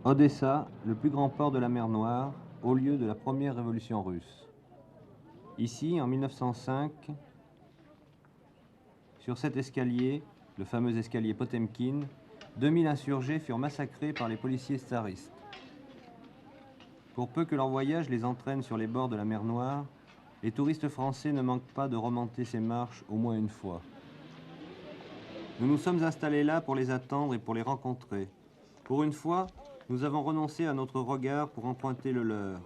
Odessa, le plus grand port de la mer Noire, au lieu de la première révolution russe. Ici, en 1905, sur cet escalier, le fameux escalier Potemkin, 2000 insurgés furent massacrés par les policiers tsaristes. Pour peu que leur voyage les entraîne sur les bords de la mer Noire, les touristes français ne manquent pas de remonter ces marches au moins une fois. Nous nous sommes installés là pour les attendre et pour les rencontrer. Pour une fois, nous avons renoncé à notre regard pour emprunter le leur.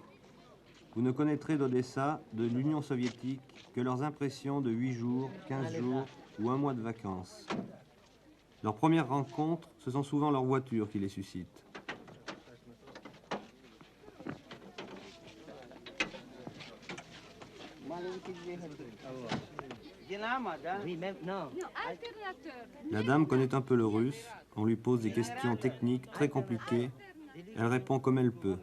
Vous ne connaîtrez d'Odessa, de l'Union soviétique, que leurs impressions de 8 jours, 15 jours ou un mois de vacances. Leurs premières rencontres, ce sont souvent leurs voitures qui les suscitent. La dame connaît un peu le russe. On lui pose des questions techniques très compliquées. Elle répond comme elle peut.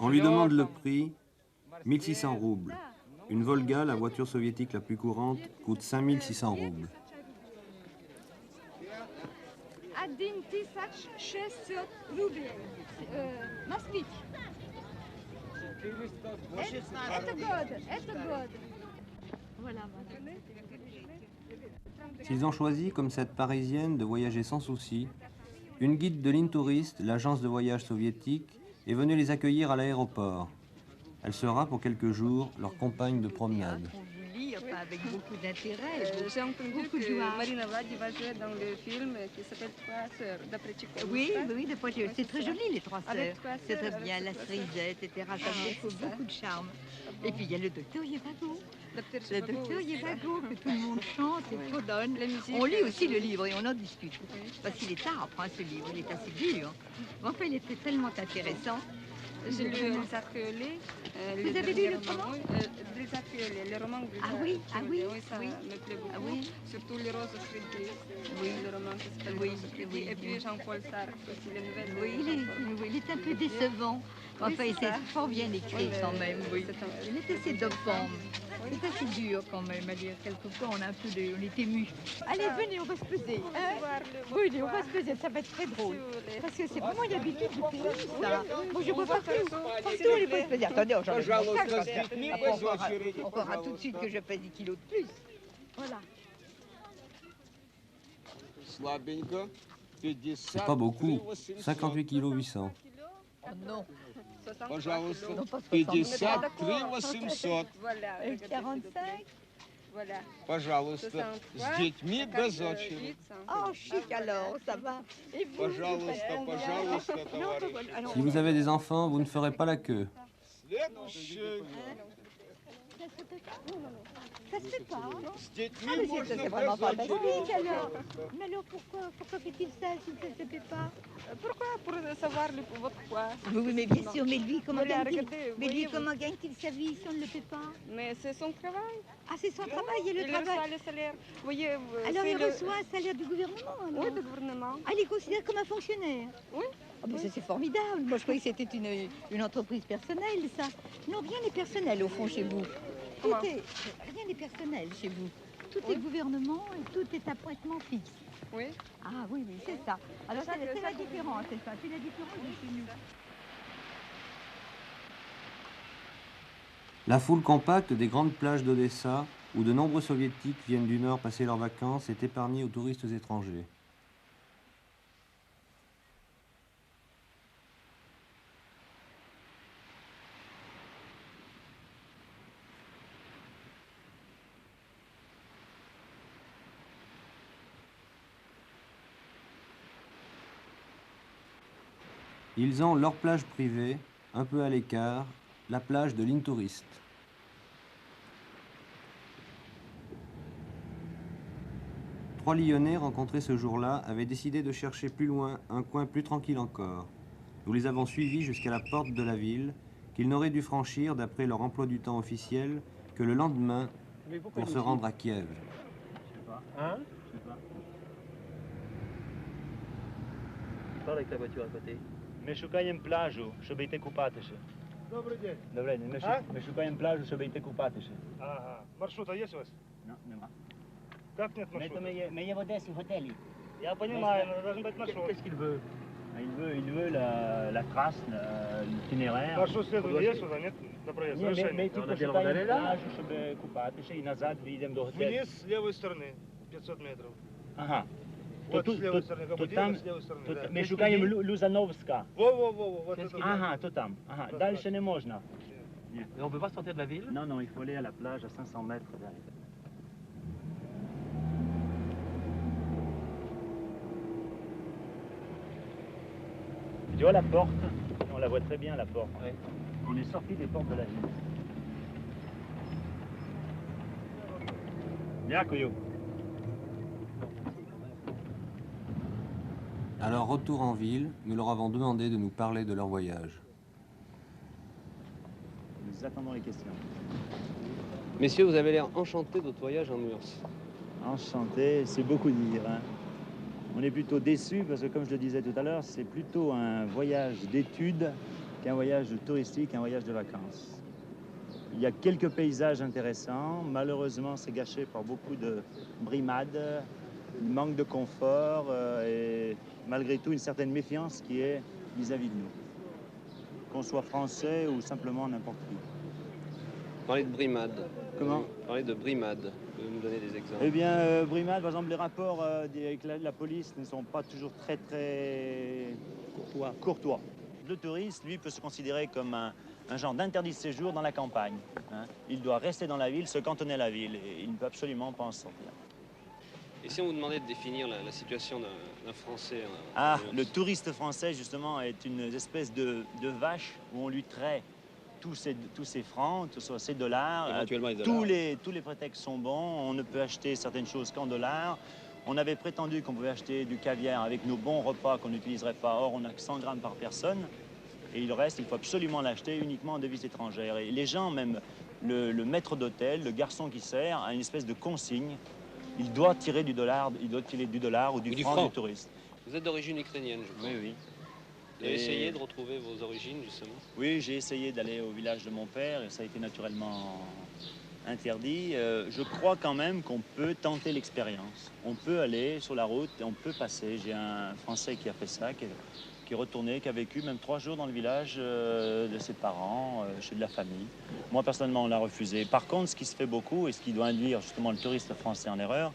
On lui demande le prix, 1600 roubles. Une Volga, la voiture soviétique la plus courante, coûte 5600 roubles. S'ils ont choisi, comme cette Parisienne, de voyager sans souci, une guide de l'Intourist, l'agence de voyage soviétique, est venue les accueillir à l'aéroport. Elle sera, pour quelques jours, leur compagne de promenade. Avec beaucoup d'intérêt. J'ai entendu que Marina Vladi va jouer dans le film qui s'appelle Trois sœurs, d'après Tchekhov. Oui, oui, c'est très joli, les trois sœurs. C'est très bien, la cerise, cerisette, etc. Ça trouve beaucoup de charme. Et puis il y a le docteur Yevago. Le docteur Yevago, que tout le monde chante et fredonne. On lit aussi le livre et on en discute. Parce qu'il est âpre, ce livre, il est assez dur. Enfin, il était tellement intéressant. J'ai lu Les Archéolés. Vous avez lu le roman Les Archéolés, les romans des Archéolés. Oui, ça me plaît beaucoup. Ah oui. Surtout les Roses Frédéric. Oui. Le roman qui s'appelle Oui. Roses Frédéric. Et puis Jean-Paul Sartre aussi, les nouvelles. Oui, il est un peu décevant. Enfin, il est fort bien écrit quand même, oui. Il est assez dopant. C'est assez dur quand même à lire. Quelquefois, on est ému. Allez, venez, on va se peser. Oui, on va se peser, ça va être très drôle. Parce que c'est vraiment une habitude du pays, ça. Moi, je vois partout. Partout, on est pas se peser. Attendez, j'en ai on verra tout de suite que je pèse 10 kilos de plus. Voilà. C'est pas beaucoup, 58 kg 800. Oh non. Пожалуйста, Non, pas 53 800. Voilà. 45. Voilà. Пожалуйста, с детьми без очереди. Oh, chic alors, ça va. Et vous, Пожалуйста, пожалуйста, Non, товарищ. alors, Si vous avez des enfants, vous ne ferez pas la queue. Следующий. Ça se fait pas? Ça se fait pas? С детьми Ah, mais можно c'est без vraiment очереди. fantastique alors. Mais alors pourquoi fait-il ça si ça ne se fait pas? Pourquoi? Pour savoir votre poids. Oui, mais bien sûr, mais lui, comment Voilà, gagne-t-il regardez, Mais lui, voyez-vous. comment gagne-t-il sa vie si on ne le fait pas? Mais c'est son travail. Ah, c'est son travail, il y a le Il reçoit travail. le salaire. Vous voyez, Alors c'est il le- reçoit un salaire du gouvernement alors? Oui, du gouvernement. Ah, il est considéré comme un fonctionnaire? Oui. Ah, mais ça c'est formidable. Moi je croyais que c'était une entreprise personnelle, ça. Non, rien n'est personnel au fond chez vous. Comment Rien n'est personnel chez vous. Tout est gouvernement et tout est appointement fixe. Oui. Ah oui, c'est ça. Alors Ça, c'est c'est la ça. différence, c'est ça. C'est la différence de chez nous. La foule compacte des grandes plages d'Odessa, où de nombreux soviétiques viennent du nord passer leurs vacances, est épargnée aux touristes étrangers. Ils ont leur plage privée, un peu à l'écart, la plage de l'Intourist. Trois Lyonnais rencontrés ce jour-là avaient décidé de chercher plus loin un coin plus tranquille encore. Nous les avons suivis jusqu'à la porte de la ville, qu'ils n'auraient dû franchir, d'après leur emploi du temps officiel, que le lendemain pour se rendre à Kiev. Hein? Je sais pas. Parle avec la voiture à côté. Ми шукаємо пляжу, щоб йти купатися. Добрий день. Добре, ми шукаємо пляжу, щоб йти купатися. Ага. Маршрут є у вас? Нема. Как нет маршрута? Ми є в Одесі в готелі. Я понимаю, но должен быть маршрут. Qu'est-ce qu'il veut? Il veut la trace, l'itinéraire. Маршрут следует есть сюда, нет? На проезд. Ні, ми Совершенно. тільки шукаємо пляжу, щоб купатися, і назад виїдемо до готелю. Вниз с левой стороны, 500 метров. Ага. Вот тут- с левой стороны, тут Кабудинка, там- с левой стороны. Тут да. ми Есть шукаємо людей. Лузановська. Во, вот это. Ага, то там. Ага, Так, далі так. не можна. Et on peut pas sortir de la ville? Non, il faut aller à la plage à 500 mètres derrière. Tu vois la porte? On la voit très bien, la porte. Oui. On est sorti des portes de la ville. Дякую. À leur retour en ville, nous leur avons demandé de nous parler de leur voyage. Nous attendons les questions. Messieurs, vous avez l'air enchantés de votre voyage en URSS. Enchanté, c'est beaucoup dire. Hein. On est plutôt déçus parce que, comme je le disais tout à l'heure, c'est plutôt un voyage d'études qu'un voyage touristique, un voyage de vacances. Il y a quelques paysages intéressants. Malheureusement, c'est gâché par beaucoup de brimades, manque de confort et malgré tout une certaine méfiance qui est vis-à-vis de nous. Qu'on soit français ou simplement n'importe qui. Parlez de brimade. Comment? Parlez de brimade. Vous pouvez nous donner des exemples? Eh bien, brimade, par exemple, les rapports avec la police ne sont pas toujours très courtois. Le touriste, lui, peut se considérer comme un genre d'interdit de séjour dans la campagne. Hein. Il doit rester dans la ville, se cantonner à la ville, et il ne peut absolument pas en sortir. Et si on vous demandait de définir la situation d'un Français Ah, le touriste français, justement, est une espèce de vache où on lui traite tous ses francs, tous ses dollars. Éventuellement les dollars. Tous les prétextes sont bons. On ne peut acheter certaines choses qu'en dollars. On avait prétendu qu'on pouvait acheter du caviar avec nos bons repas qu'on n'utiliserait pas. Or, on n'a que 100 grammes par personne. Et le reste, il faut absolument l'acheter uniquement en devises étrangères. Et les gens, même le maître d'hôtel, le garçon qui sert, a une espèce de consigne. Il doit tirer du dollar, ou du franc du touriste. Vous êtes d'origine ukrainienne, je crois. Oui. Vous avez essayé de retrouver vos origines, justement? Oui, j'ai essayé d'aller au village de mon père et ça a été naturellement interdit. Je crois quand même qu'on peut tenter l'expérience. On peut aller sur la route et on peut passer. J'ai un Français qui a fait ça, qui est retourné, qui a vécu même 3 jours dans le village de ses parents, chez de la famille. Moi, personnellement, on l'a refusé. Par contre, ce qui se fait beaucoup et ce qui doit induire justement le touriste français en erreur,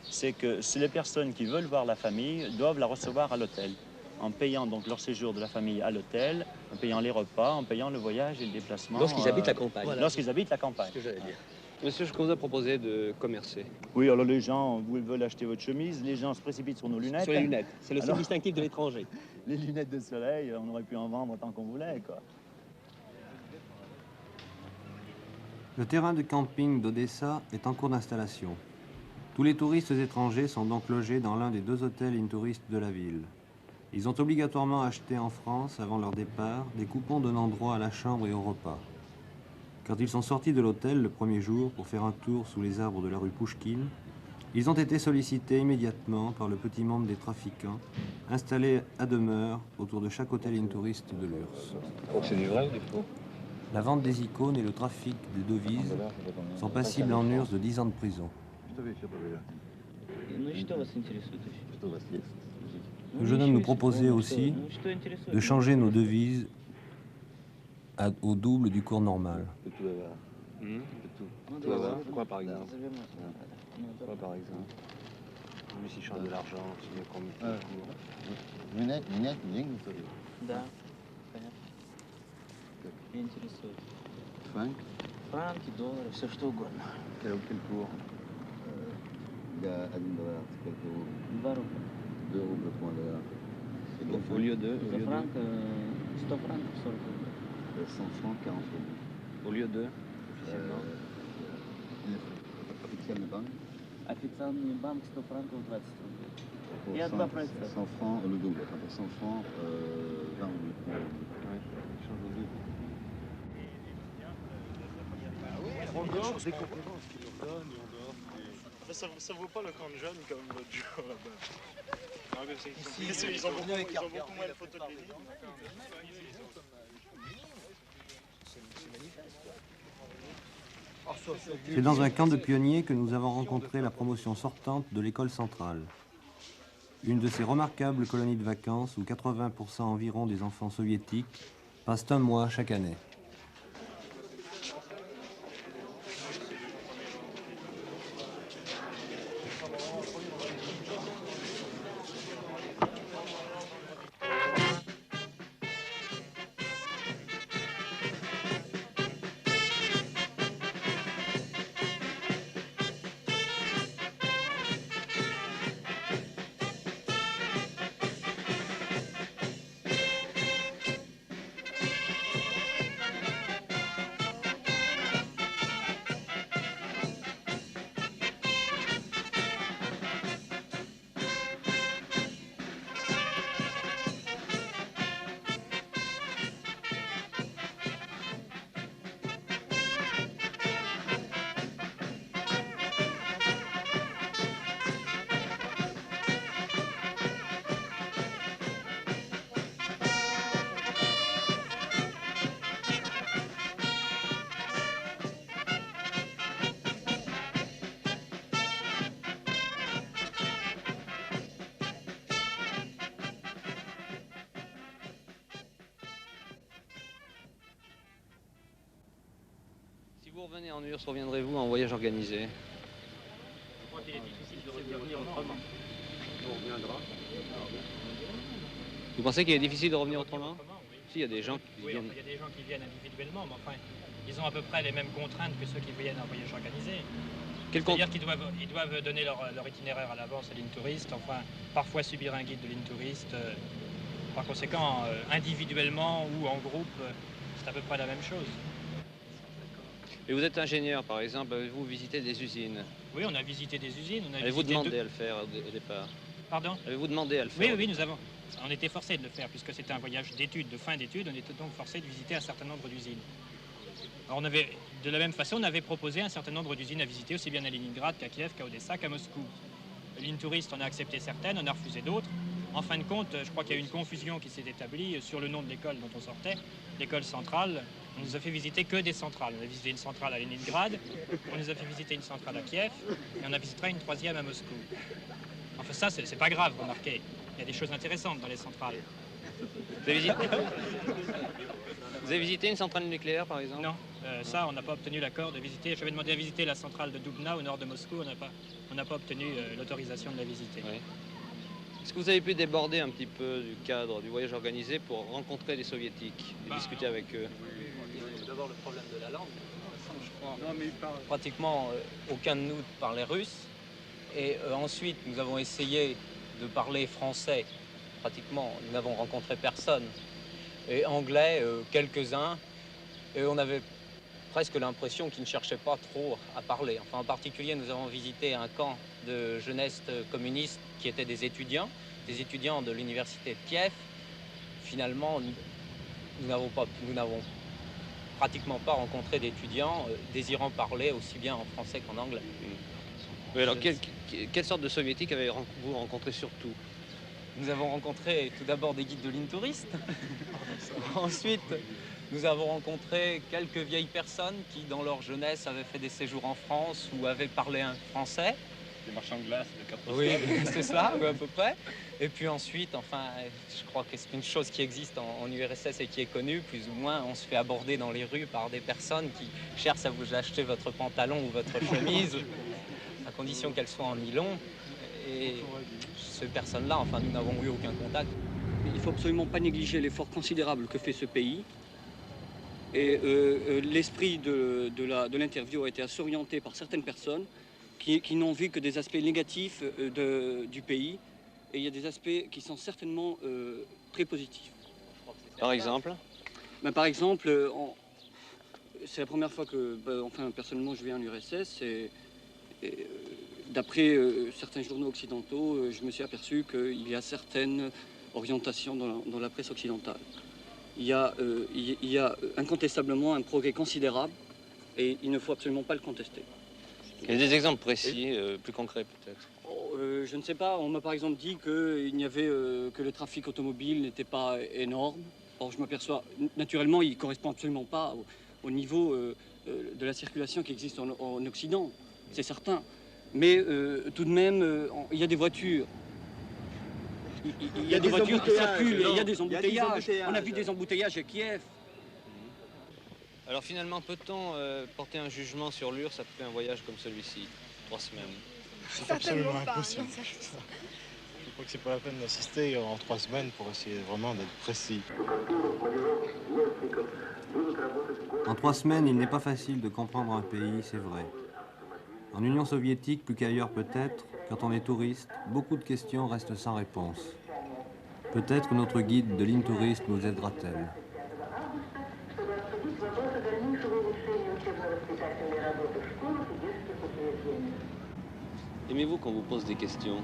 c'est que les personnes qui veulent voir la famille doivent la recevoir à l'hôtel, en payant donc leur séjour de la famille à l'hôtel, en payant les repas, en payant le voyage et le déplacement. Lorsqu'ils habitent la campagne. Voilà. Lorsqu'ils habitent la campagne. C'est ce que j'allais dire. Monsieur, je vous ai proposé de commercer. Oui, alors les gens, vous veulent acheter votre chemise, les gens se précipitent sur nos lunettes. Sur les lunettes. C'est le signe Alors- distinctif de l'étranger. Les lunettes de soleil, on aurait pu en vendre tant qu'on voulait, quoi. Le terrain de camping d'Odessa est en cours d'installation. Tous les touristes étrangers sont donc logés dans l'un des 2 hôtels in-touristes de la ville. Ils ont obligatoirement acheté en France, avant leur départ, des coupons donnant droit à la chambre et au repas. Quand ils sont sortis de l'hôtel le premier jour pour faire un tour sous les arbres de la rue Pouchkine, ils ont été sollicités immédiatement par le petit monde des trafiquants, installés à demeure autour de chaque hôtel in-touriste de l'URSS. Donc c'est du vrai ou du faux? La vente des icônes et le trafic des devises sont passibles en URSS de 10 ans de prison. Le jeune homme nous proposait aussi de changer nos devises au double du cours normal. Quoi par exemple? Quoi par exemple? Lui s'il change de l'argent, s'il met combien de cours? Да, понятно. Меня интересует. Франки, доллары, все что угодно. Quel cours? 2 рубля. 2 roubles pour 1 dollar. Donc au lieu de? За франк 100 франков 40 рублей. 100 francs, 40 roubles. Au lieu de? Officiellement? Официальный банк? Официальный банк 100 франков 20 рублей. Il y a 2 prices. 100 francs, le double. Pour 100 francs, 20 roubles. Oui, change au double. On dort, des conférences qui nous donnent et on dort. Ça vaut pas le camp de jeunes comme l'autre jour là-bas. Ils ont beaucoup moins de photos de Lénine. C'est dans un camp de pionniers que nous avons rencontré la promotion sortante de l'école centrale. Une de ces remarquables colonies de vacances où 80% environ des enfants soviétiques passent un mois chaque année. Si vous revenez en URSS, reviendrez-vous en voyage organisé? Je crois qu'il est difficile de revenir autrement. On reviendra. Vous pensez qu'il est difficile de revenir autrement? Oui. Si, il y a des gens qui Oui, viennent... enfin, il y a des gens qui viennent individuellement, mais enfin, ils ont à peu près les mêmes contraintes que ceux qui viennent en voyage organisé. C'est-à-dire qu'ils doivent donner leur itinéraire à l'avance à l'Intourist, enfin, parfois subir un guide de l'Intourist. Par conséquent, individuellement ou en groupe, c'est à peu près la même chose. Et vous êtes ingénieur, par exemple, avez-vous visité des usines? Oui, on a visité des usines. Avez-vous demandé à le faire au départ? Pardon? Avez-vous demandé à le faire? Oui, nous avons. On était forcés de le faire, puisque c'était un voyage d'études, de fin d'études. On était donc forcés de visiter un certain nombre d'usines. Alors de la même façon, on avait proposé un certain nombre d'usines à visiter, aussi bien à Leningrad qu'à Kiev, qu'à Odessa, qu'à Moscou. L'Intourist, on a accepté certaines, on a refusé d'autres. En fin de compte, je crois qu'il y a eu une confusion qui s'est établie sur le nom de l'école dont on sortait, l'école centrale. On nous a fait visiter que des centrales. On a visité une centrale à Leningrad, on nous a fait visiter une centrale à Kiev, et on a visité une troisième à Moscou. Enfin ça, c'est pas grave, remarquez. Il y a des choses intéressantes dans les centrales. Vous avez visité une centrale nucléaire, par exemple? Non, ça, on n'a pas obtenu l'accord de visiter. J'avais demandé à visiter la centrale de Dubna, au nord de Moscou. On n'a pas obtenu l'autorisation de la visiter. Oui. Est-ce que vous avez pu déborder un petit peu du cadre du voyage organisé pour rencontrer les soviétiques et discuter avec eux? D'abord le problème de la langue. Je crois. Pratiquement aucun de nous parlait russe. Et ensuite, nous avons essayé de parler français. Pratiquement, nous n'avons rencontré personne. Et anglais, quelques-uns. Et on avait presque l'impression qu'ils ne cherchaient pas trop à parler. Enfin, en particulier, nous avons visité un camp de jeunesse communiste qui étaient des étudiants de l'université de Kiev. Finalement, nous n'avons pratiquement pas rencontré d'étudiants désirant parler aussi bien en français qu'en anglais. Oui, alors quelle sorte de soviétiques avez-vous rencontré surtout? Nous avons rencontré tout d'abord des guides de l'Intourist. Ensuite, nous avons rencontré quelques vieilles personnes qui, dans leur jeunesse, avaient fait des séjours en France ou avaient parlé un français. Des marchands de glace, de cartes. Oui, c'est ça, à peu près. Et puis ensuite, enfin, je crois que c'est une chose qui existe en URSS et qui est connue, plus ou moins, on se fait aborder dans les rues par des personnes qui cherchent à vous acheter votre pantalon ou votre chemise, à condition qu'elles soient en nylon. Et ces personnes-là, enfin, nous n'avons eu aucun contact. Il ne faut absolument pas négliger l'effort considérable que fait ce pays. Et l'esprit de l'interview a été à s'orienter par certaines personnes qui n'ont vu que des aspects négatifs du pays. Et il y a des aspects qui sont certainement très positifs. Par exemple? Par exemple, c'est la première fois que, enfin, personnellement, je viens en URSS. D'après certains journaux occidentaux, je me suis aperçu qu'il y a certaines orientations dans la presse occidentale. Il y a incontestablement un progrès considérable et il ne faut absolument pas le contester. Il y a des exemples précis, plus concrets peut-être? Je ne sais pas. On m'a par exemple dit que le trafic automobile n'était pas énorme. Or, je m'aperçois, naturellement, il ne correspond absolument pas au niveau de la circulation qui existe en Occident, c'est certain. Mais tout de même, il y a des voitures. Il y a des voitures qui circulent, il y a des embouteillages. On a vu des embouteillages à Kiev. Alors finalement, peut-on porter un jugement sur l'URSS après un voyage comme celui-ci, 3 semaines? C'est absolument impossible. Je crois que c'est pas la peine d'assister en 3 semaines pour essayer vraiment d'être précis. En 3 semaines, il n'est pas facile de comprendre un pays, c'est vrai. En Union soviétique, plus qu'ailleurs peut-être, quand on est touriste, beaucoup de questions restent sans réponse. Peut-être notre guide de ligne touriste nous aidera-t-elle. Aimez-vous qu'on vous pose des questions?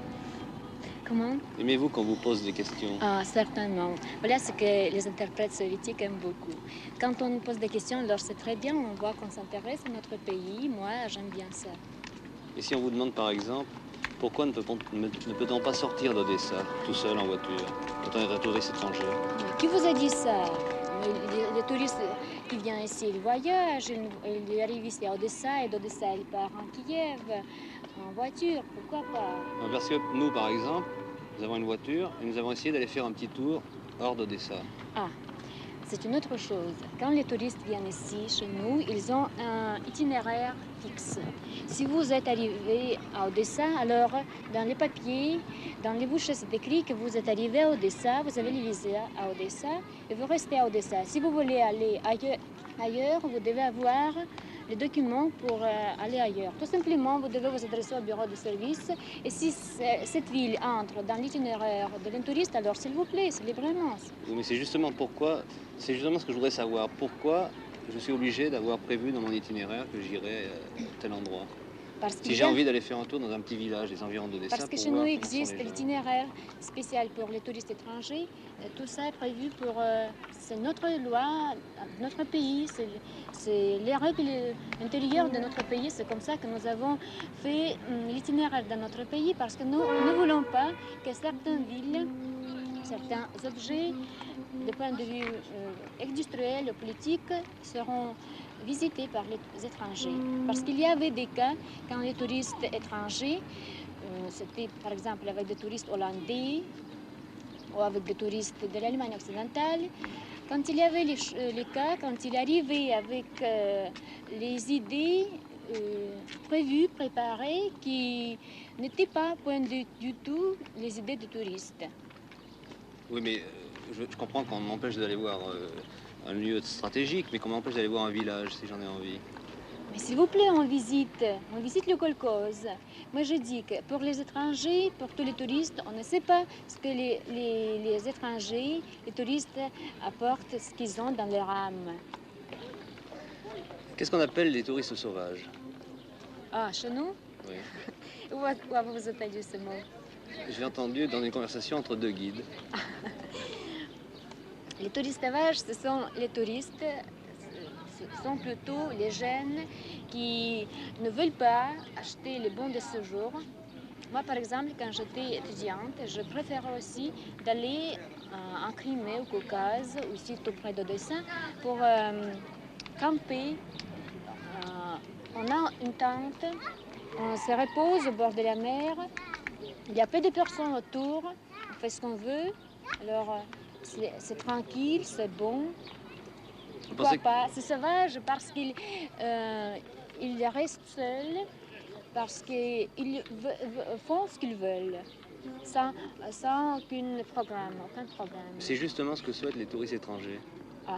Comment? Aimez-vous qu'on vous pose des questions? Ah, certainement. Voilà ce que les interprètes soviétiques aiment beaucoup. Quand on nous pose des questions, alors c'est très bien, on voit qu'on s'intéresse à notre pays. Moi, j'aime bien ça. Et si on vous demande par exemple, pourquoi ne peut-on pas sortir d'Odessa tout seul en voiture, quand on est un touriste étranger? Qui vous a dit ça? Les touristes qui viennent ici, ils voyagent, ils arrivent ici à Odessa, et d'Odessa, ils partent en Kiev, en voiture, pourquoi pas? Parce que nous, par exemple, nous avons une voiture et nous avons essayé d'aller faire un petit tour hors d'Odessa. Ah, c'est une autre chose. Quand les touristes viennent ici, chez nous, ils ont un itinéraire fixe. Si vous êtes arrivé à Odessa, alors dans les papiers, dans les bouches, c'est écrit que vous êtes arrivé à Odessa, vous avez le visa à Odessa et vous restez à Odessa. Si vous voulez aller ailleurs, vous devez avoir les documents pour aller ailleurs. Tout simplement, vous devez vous adresser au bureau de service. Et si cette ville entre dans l'itinéraire de l'touriste, alors s'il vous plaît, c'est librement. Oui, mais c'est justement ce que je voudrais savoir. Pourquoi je suis obligé d'avoir prévu dans mon itinéraire que j'irai à tel endroit? Si j'ai envie d'aller faire un tour dans un petit village des environs d'Odessa. Parce que chez nous existe l'itinéraire spécial pour les touristes étrangers. Tout ça est prévu pour... c'est notre loi, notre pays, c'est les règles intérieures de notre pays. C'est comme ça que nous avons fait l'itinéraire dans notre pays, parce que nous ne voulons pas que certaines villes, certains objets, de point de vue industriel ou politique, seront visités par les étrangers. Parce qu'il y avait des cas quand les touristes étrangers, c'était par exemple avec des touristes hollandais ou avec des touristes de l'Allemagne occidentale, quand il y avait les cas, quand il arrivait avec les idées prévues, préparées, qui n'étaient pas point du tout les idées des touristes. Oui, mais je comprends qu'on m'empêche d'aller voir un lieu stratégique, mais qu'on m'empêche d'aller voir un village si j'en ai envie. Mais s'il vous plaît, on visite le kolkhoz. Moi, je dis que pour les étrangers, pour tous les touristes, on ne sait pas ce que les étrangers, les touristes apportent, ce qu'ils ont dans leur âme. Qu'est-ce qu'on appelle les touristes sauvages? Ah, chez nous? Oui. Où avez-vous entendu ce mot? Je l'ai entendu dans une conversation entre deux guides. Les touristes sauvages, ce sont les touristes, ce sont plutôt les jeunes qui ne veulent pas acheter les bons de séjour. Moi, par exemple, quand j'étais étudiante, je préférais aussi d'aller en Crimée, au Caucase, aussi tout près d'Odessa, pour camper. On a une tente, on se repose au bord de la mer, il y a peu de personnes autour, on fait ce qu'on veut, alors c'est tranquille, c'est bon. Pourquoi pas? C'est sauvage parce qu'ils restent seuls, parce qu'ils font ce qu'ils veulent, sans aucun programme. C'est justement ce que souhaitent les touristes étrangers. Ah.